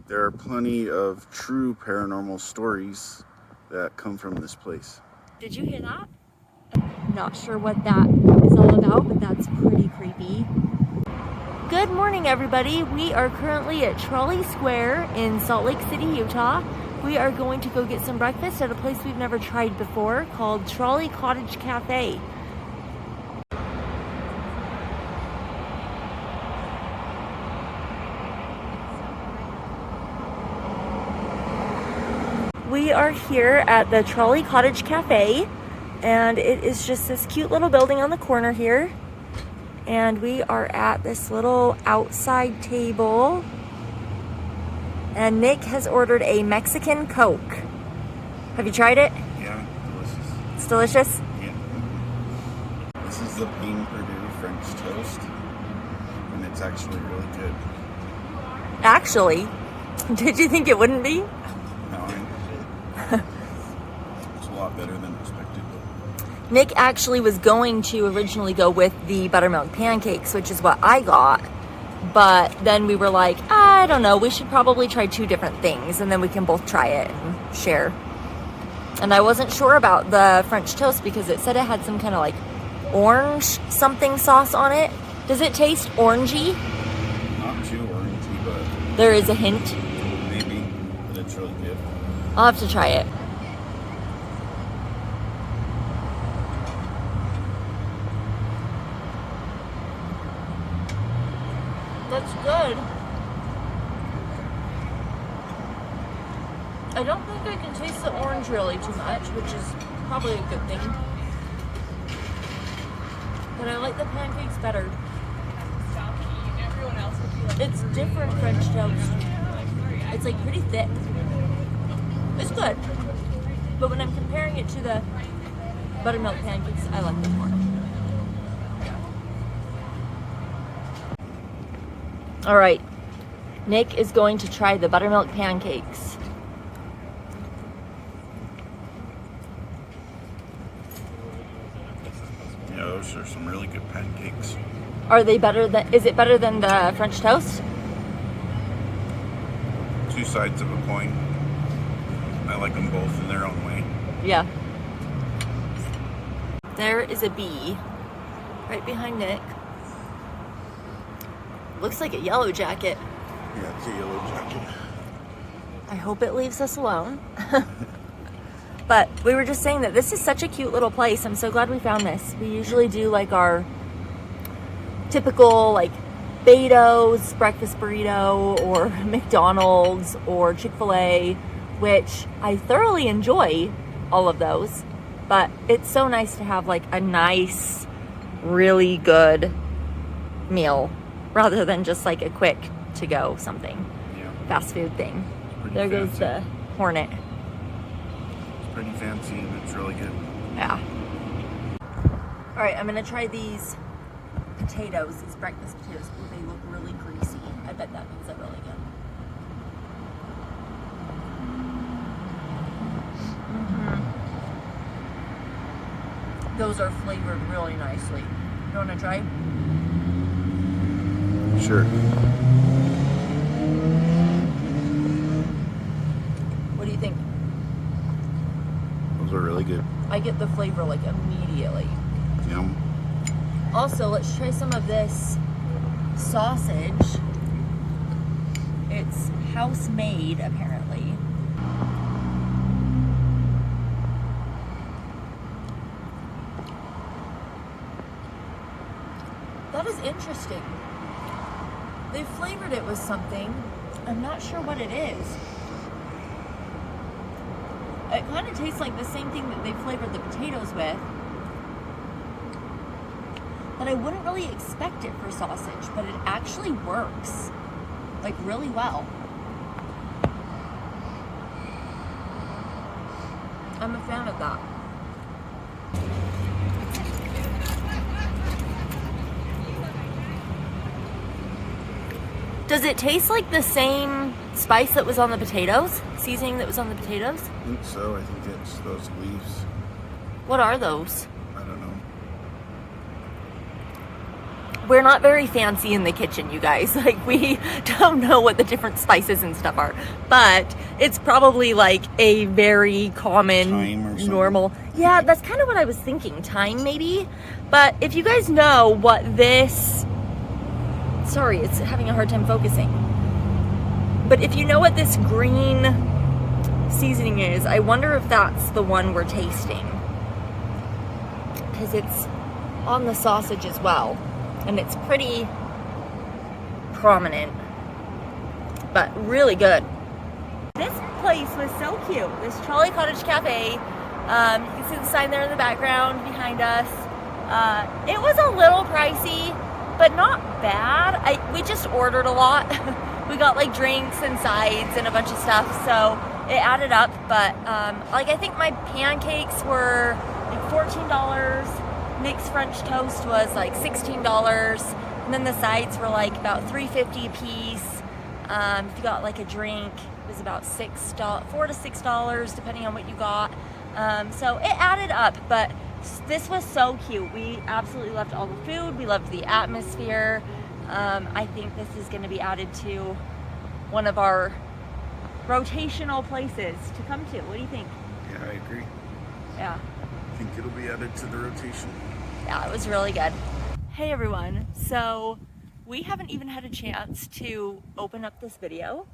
There are plenty of true paranormal stories that come from this place. Did you hear that? Not sure what that is all about, but that's pretty creepy. Good morning, everybody. We are currently at Trolley Square in Salt Lake City, Utah. We are going to go get some breakfast at a place we've never tried before called Trolley Cottage Cafe. We are here at the Trolley Cottage Cafe, and it is just this cute little building on the corner here. And we are at this little outside table. And Nick has ordered a Mexican Coke. Have you tried it? Yeah, delicious. It's delicious? Yeah. This is the Bean Perdue French toast, and it's actually really good. Actually? Did you think it wouldn't be? No, it's a lot better than expected. Nick actually was going to originally go with the buttermilk pancakes, which is what I got. But then we were like, I don't know, we should probably try two different things, and then we can both try it and share. And I wasn't sure about the French toast because it said it had some kind of like orange something sauce on it. Does it taste orangey? Not too orangey, but There is a hint. maybe, but it's really good. I'll have to try it. That's good. I don't think I can taste the orange really too much, which is probably a good thing. But I like the pancakes better. It's different French toast. It's like pretty thick. It's good. But when I'm comparing it to the buttermilk pancakes, I like them more. All right, Nick is going to try the buttermilk pancakes. Yeah, those are some really good pancakes. Are they better than, is it better than the French toast? Two sides of a coin. I like them both in their own way. Yeah. There is a bee right behind Nick. Looks like a yellow jacket. Yeah, it's a yellow jacket. I hope it leaves us alone. But we were just saying that this is such a cute little place. I'm so glad we found this. We usually do like our typical like Beto's breakfast burrito or McDonald's or Chick-fil-A, which I thoroughly enjoy all of those. But it's so nice to have like a nice, really good meal rather than just like a quick to go something. Yeah. Fast food thing. Pretty There goes fancy. the Hornet. It's pretty fancy and it's really good. Yeah. All right, I'm gonna try these potatoes, these breakfast potatoes. Ooh, they look really greasy. I bet that means they're really good. Those are flavored really nicely. You wanna try? Sure. What do you think? Those are really good. I get the flavor like immediately. Yum. Also, let's try some of this sausage. It's house made, apparently. That is interesting. They flavored it with something. I'm not sure what it is. It kind of tastes like the same thing that they flavored the potatoes with. But I wouldn't really expect it for sausage, but it actually works like really well. I'm a fan of that. Does it taste like the same spice that was on the potatoes? Seasoning that was on the potatoes? I think so. I think it's those leaves. What are those? I don't know. we're not very fancy in the kitchen, you guys. Like, we don't know what the different spices and stuff are, but it's probably like a very common, normal. Yeah, that's kind of what I was thinking. Thyme, maybe. But if you guys know what this, sorry, it's having a hard time focusing. But if you know what this green seasoning is, I wonder if that's the one we're tasting, because it's on the sausage as well, and it's pretty prominent, but really good. This place was so cute. This Trolley Cottage Cafe. You can see the sign there in the background behind us. It was a little pricey, but not bad. We just ordered a lot. We got like drinks and sides and a bunch of stuff, so it added up. But like, I think my pancakes were like $14. Nick's French toast was like $16, and then the sides were like about $3.50 a piece. If you got like a drink, it was about $4 to $6, depending on what you got. So it added up, but this was so cute. We absolutely loved all the food. We loved the atmosphere. I think this is going to be added to one of our rotational places to come to. What do you think? Yeah, I agree. Yeah. I think it'll be added to the rotation. Yeah, it was really good. Hey everyone, so we haven't even had a chance to open up this video,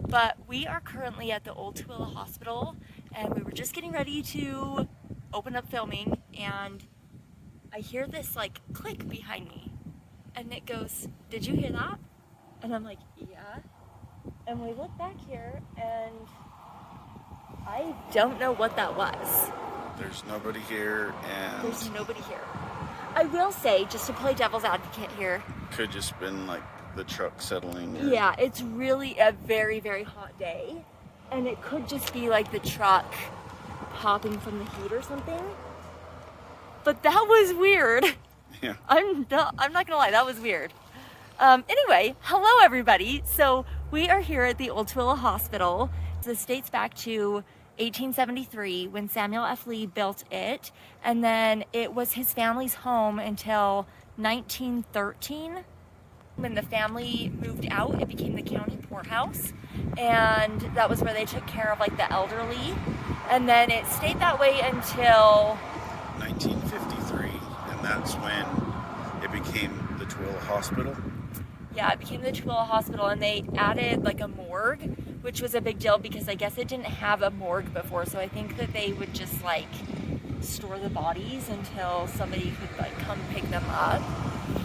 but we are currently at the Old Tooele Hospital, and we were just getting ready to open up filming, and I hear this like click behind me, and Nick goes, "Did you hear that?" And I'm like, "Yeah." And we look back here, and I don't know what that was. There's nobody here, and there's nobody here. I will say, just to play devil's advocate here, could just been like the truck settling. Yeah, it's really a very, very hot day, and it could just be like the truck popping from the heat or something. But that was weird. Yeah. I'm not gonna lie, that was weird. Anyway, hello everybody. So we are here at the Old Tooele Hospital. This dates back to 1873 when Samuel F. Lee built it, and then it was his family's home until 1913. When the family moved out, it became the county poorhouse, and that was where they took care of like the elderly, and then it stayed that way until 1953, and that's when it became the Tooele Hospital. Yeah, it became the Tooele Hospital, and they added like a morgue, which was a big deal because I guess it didn't have a morgue before, so I think that they would just like store the bodies until somebody could like come pick them up.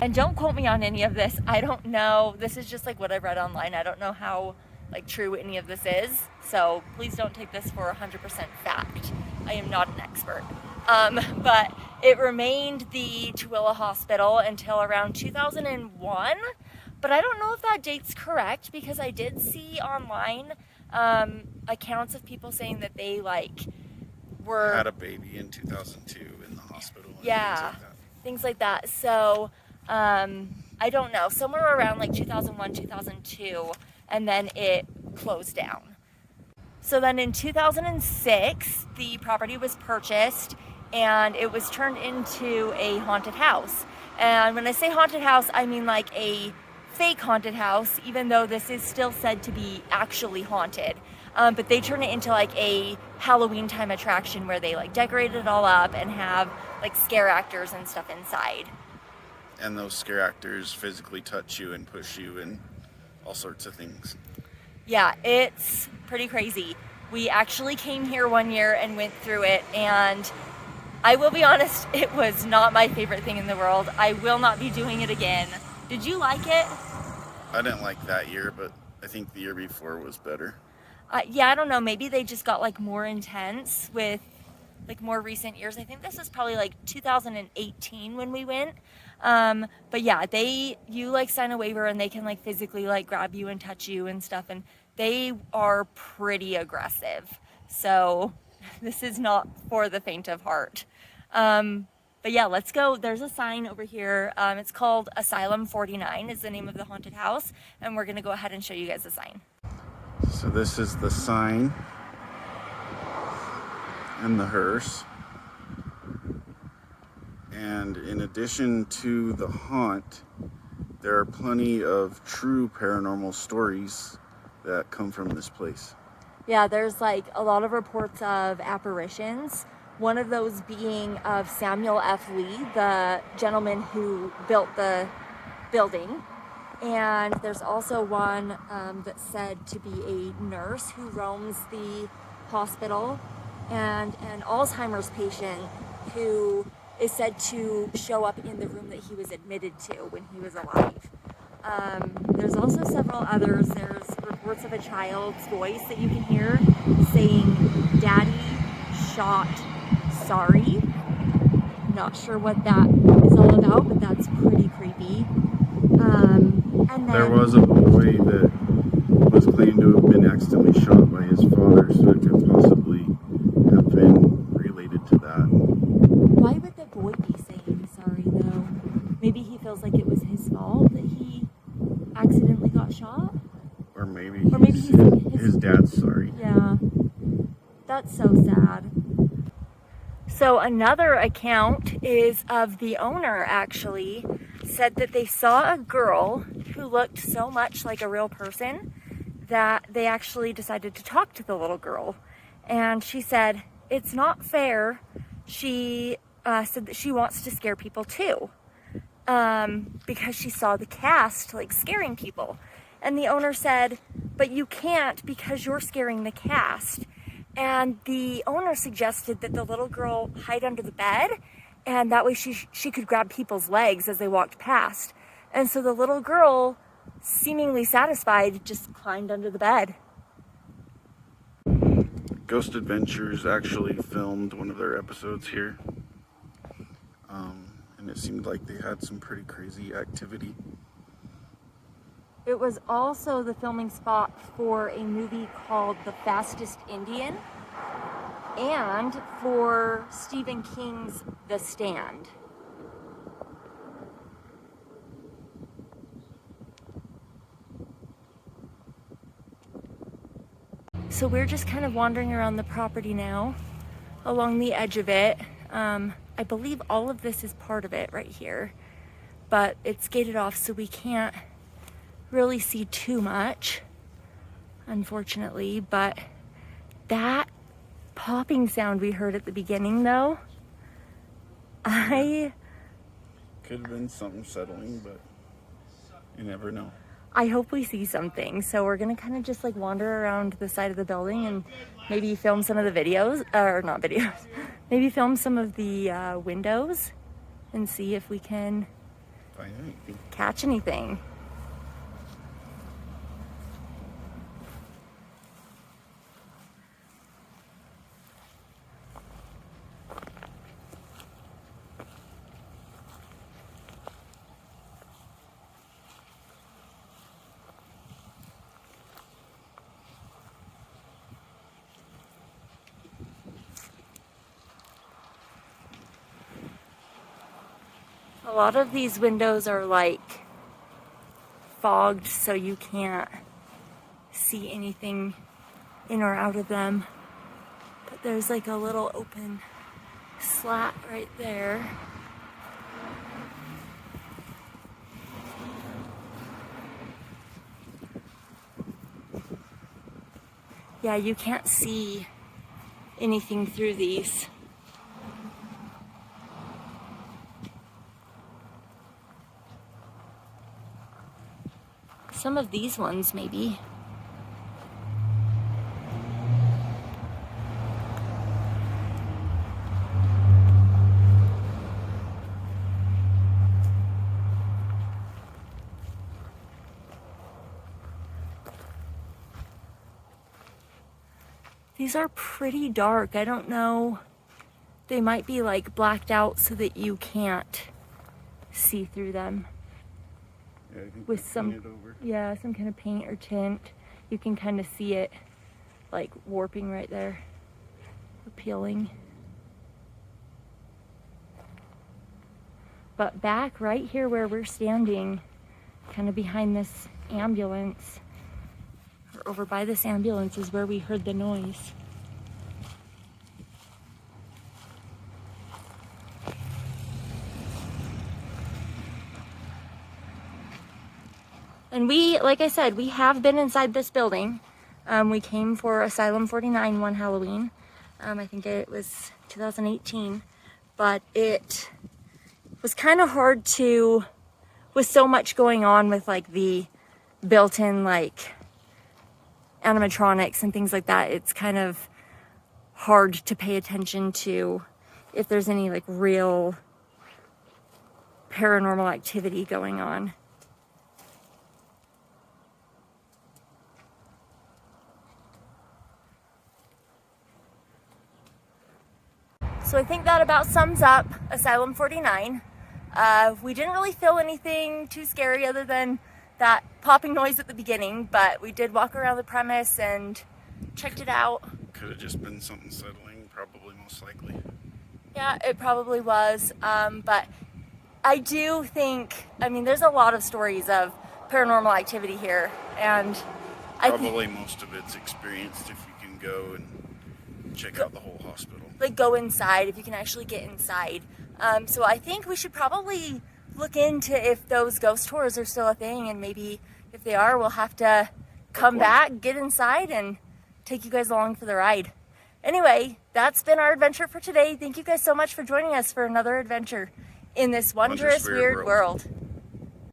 And don't quote me on any of this. I don't know. This is just like what I read online. I don't know how like true any of this is, so please don't take this for 100% fact. I am not an expert. But it remained the Tooele Hospital until around 2001. But I don't know if that date's correct, because I did see online accounts of people saying that they like were had a baby in 2002 in the hospital. Yeah, things like that. So I don't know, somewhere around like 2001, 2002, and then it closed down. So then in 2006, the property was purchased and it was turned into a haunted house. And when I say haunted house, I mean like a fake haunted house, even though this is still said to be actually haunted. But they turn it into like a Halloween time attraction where they like decorate it all up and have like scare actors and stuff inside. And those scare actors physically touch you and push you and all sorts of things. Yeah, it's pretty crazy. We actually came here one year and went through it, and I will be honest, it was not my favorite thing in the world. I will not be doing it again. Did you like it? I didn't like that year, but I think the year before was better. Yeah, I don't know. Maybe they just got like more intense with like more recent years. I think this is probably like 2018 when we went. But yeah, you like sign a waiver and they can like physically like grab you and touch you and stuff. And they are pretty aggressive. So this is not for the faint of heart. But yeah, let's go. There's a sign over here. It's called Asylum 49 is the name of the haunted house. And we're going to go ahead and show you guys the sign. So this is the sign and the hearse. And in addition to the haunt, there are plenty of true paranormal stories that come from this place. Yeah, there's like a lot of reports of apparitions. One of those being of Samuel F. Lee, the gentleman who built the building. And there's also one that's said to be a nurse who roams the hospital, and an Alzheimer's patient who is said to show up in the room that he was admitted to when he was alive. There's also several others. There's reports of a child's voice that you can hear saying, "Daddy shot, sorry." Not sure what that is all about, but that's pretty creepy. And then, there was a boy that was claimed to have been accidentally shot by his father, so it could possibly have been related to that. why would the boy be saying sorry though? Maybe he feels like it was his fault that he accidentally got shot? Or maybe he's like his dad's sorry. Yeah, that's so sad. So another account is of the owner actually said that they saw a girl who looked so much like a real person that they actually decided to talk to the little girl. And she said, "It's not fair." She said that she wants to scare people too, because she saw the cast like scaring people. And the owner said, "But you can't because you're scaring the cast." And the owner suggested that the little girl hide under the bed, and that way she could grab people's legs as they walked past. And so the little girl, seemingly satisfied, just climbed under the bed. Ghost Adventures actually filmed one of their episodes here. And it seemed like they had some pretty crazy activity. It was also the filming spot for a movie called The Fastest Indian and for Stephen King's The Stand. So we're just kind of wandering around the property now, along the edge of it. I believe all of this is part of it right here, but it's gated off so we can't really see too much, unfortunately. But that popping sound we heard at the beginning though, Could have been something settling, but you never know. I hope we see something. So we're gonna kind of just like wander around the side of the building and maybe film some of the videos, or not videos, maybe film some of the windows and see if we can Find anything. catch anything. A lot of these windows are like fogged so you can't see anything in or out of them. But there's like a little open slat right there. Yeah, you can't see anything through these. Some of these ones, maybe. These are pretty dark. I don't know. They might be like blacked out so that you can't see through them. Yeah, I think With they some, painted over. yeah, some kind of paint or tint. You can kind of see it like warping right there, or peeling. But back right here where we're standing, kind of behind this ambulance, or over by this ambulance, is where we heard the noise. And we, like I said, we have been inside this building. We came for Asylum 49 one Halloween. I think it was 2018, but it was kind of hard to, with so much going on with like the built-in like animatronics and things like that, it's kind of hard to pay attention to if there's any like real paranormal activity going on. So I think that about sums up Asylum 49. We didn't really feel anything too scary other than that popping noise at the beginning, but we did walk around the premise and checked it out. Could have just been something settling, probably, most likely. Yeah, it probably was, but I do think, I mean, there's a lot of stories of paranormal activity here, and Probably most of it's experienced if you can go and check out the whole hospital. like go inside, if you can actually get inside. So I think we should probably look into if those ghost tours are still a thing, and maybe if they are, we'll have to come back, get inside, and take you guys along for the ride. Anyway, that's been our adventure for today. Thank you guys so much for joining us for another adventure in this wondrous weird world.